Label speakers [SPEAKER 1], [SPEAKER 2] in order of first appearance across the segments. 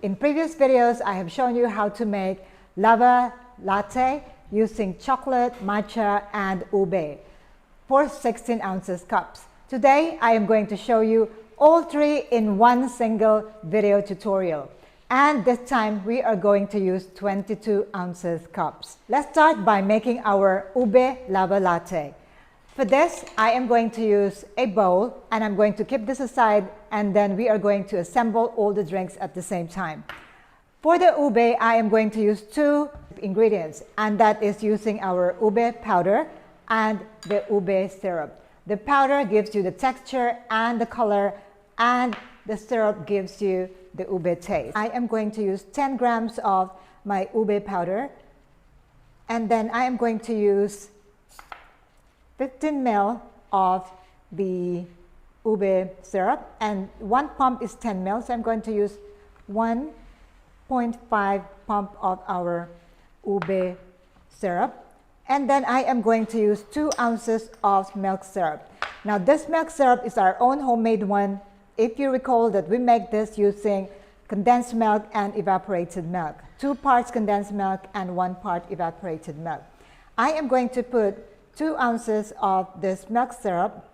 [SPEAKER 1] In previous videos, I have shown you how to make lava latte using chocolate, matcha, and ube for 16 ounces cups. Today, I am going to show you all three in one single video tutorial. And this time, we are going to use 22 ounces cups. Let's start by making our ube lava latte. For this, I am going to use a bowl and I'm going to keep this aside, and then we are going to assemble all the drinks at the same time. For the ube, I am going to use two ingredients, and that is using our ube powder and the ube syrup. The powder gives you the texture and the color, and the syrup gives you the ube taste. I am going to use 10 grams of my ube powder, and then I am going to use 15 ml of the ube syrup, and one pump is 10 ml, so I'm going to use 1.5 pump of our ube syrup. And then I am going to use 2 ounces of milk syrup. Now this milk syrup is our own homemade one. If you recall that we make this using condensed milk and evaporated milk. 2 parts condensed milk and 1 part evaporated milk. I am going to put 2 ounces of this milk syrup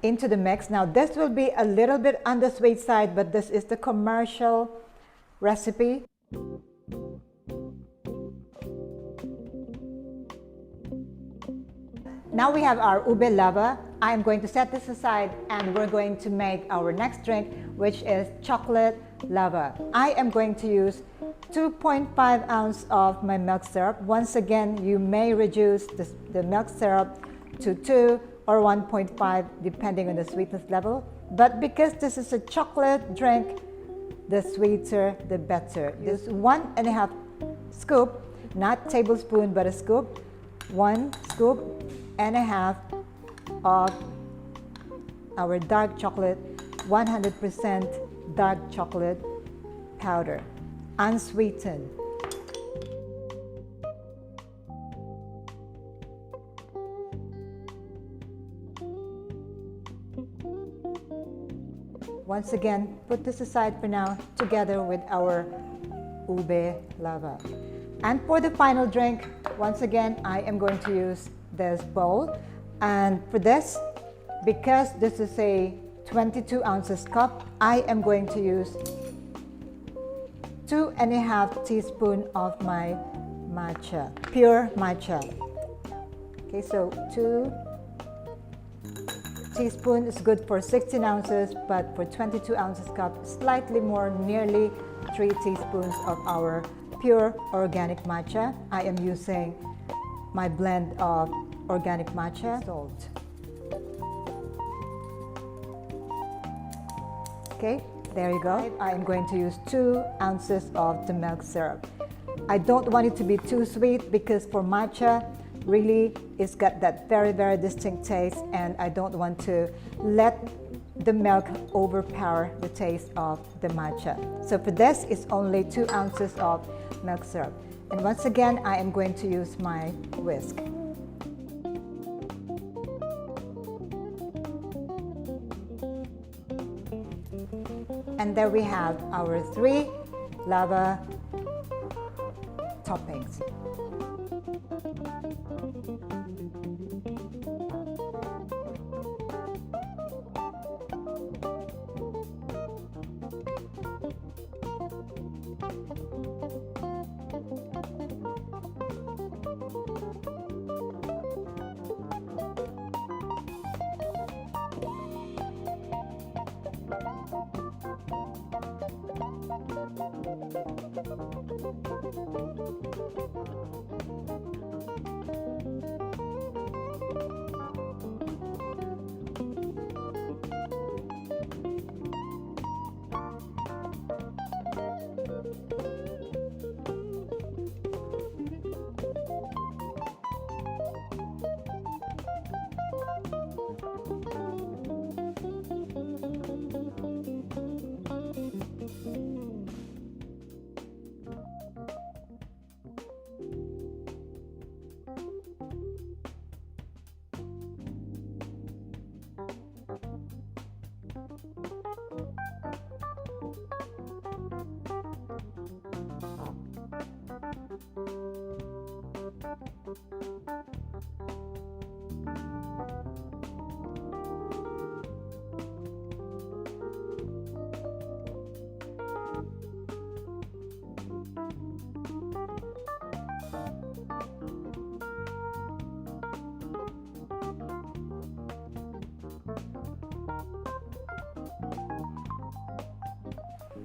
[SPEAKER 1] into the mix. Now this will be a little bit on the sweet side, but this is the commercial recipe. Now we have our ube lava. I am going to set this aside and we're going to make our next drink, which is chocolate lava. I am going to use 2.5 ounces of my milk syrup. Once again, you may reduce the milk syrup to 2 or 1.5 depending on the sweetness level. But because this is a chocolate drink, the sweeter the better. Just 1.5 scoop, not tablespoon but a scoop, 1.5 scoop of our dark chocolate, 100% dark chocolate powder, unsweetened. Once again, put this aside for now together with our ube lava. And for the final drink, once again, I am going to use this bowl. And for this, because this is a 22 ounces cup, I am going to use 2.5 teaspoons of my matcha, pure matcha. Okay, so 2 teaspoons is good for 16 ounces, but for 22 ounces cup, slightly more, nearly 3 teaspoons of our pure organic matcha. I am using my blend of organic matcha, salt. Okay, there you go. I am going to use 2 ounces of the milk syrup. I don't want it to be too sweet because for matcha, really it's got that very, very distinct taste, and I don't want to let the milk overpower the taste of the matcha. So for this, it's only 2 ounces of milk syrup. And once again, I am going to use my whisk. And there we have our 3 lava toppings.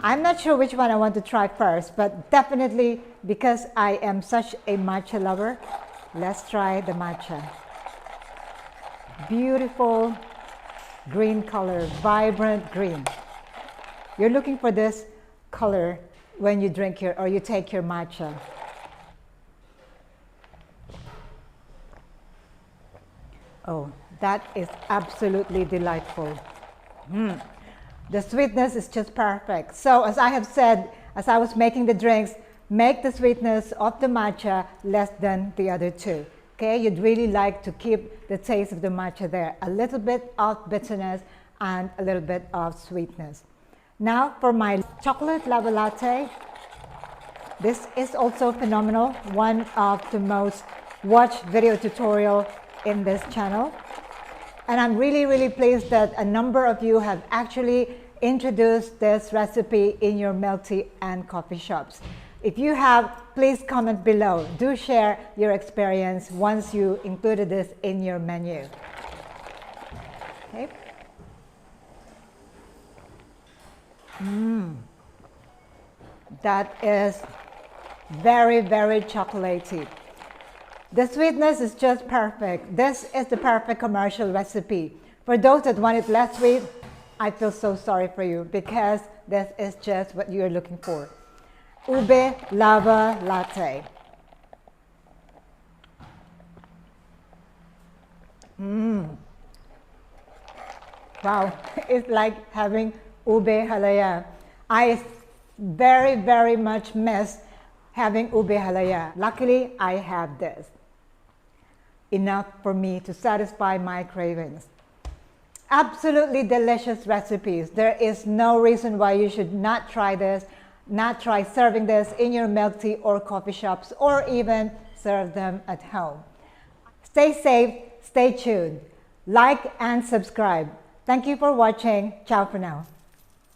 [SPEAKER 1] I'm not sure which one I want to try first, but definitely because I am such a matcha lover, let's try the matcha. Beautiful green color, vibrant green. You're looking for this color when you drink your or you take your matcha. Oh, that is absolutely delightful. The sweetness is just perfect. So as I have said, as I was making the drinks, make the sweetness of the matcha less than the other two. Okay, you'd really like to keep the taste of the matcha there. A little bit of bitterness and a little bit of sweetness. Now for my chocolate lava latte. This is also phenomenal. One of the most watched video tutorial in this channel. And I'm really pleased that a number of you have actually introduced this recipe in your milk tea and coffee shops. If you have, please comment below. Do share your experience once you included this in your menu. Okay. That is very chocolatey. The sweetness is just perfect. This is the perfect commercial recipe. For those that want it less sweet, I feel so sorry for you because this is just what you're looking for. Ube lava latte. Wow, it's like having ube halaya. I very much miss having ube halaya. Luckily, I have this. Enough for me to satisfy my cravings. Absolutely delicious recipes. There is no reason why you should not try this, not try serving this in your milk tea or coffee shops, or even serve them at home. Stay safe, stay tuned. Like and subscribe. Thank you for watching. Ciao for now.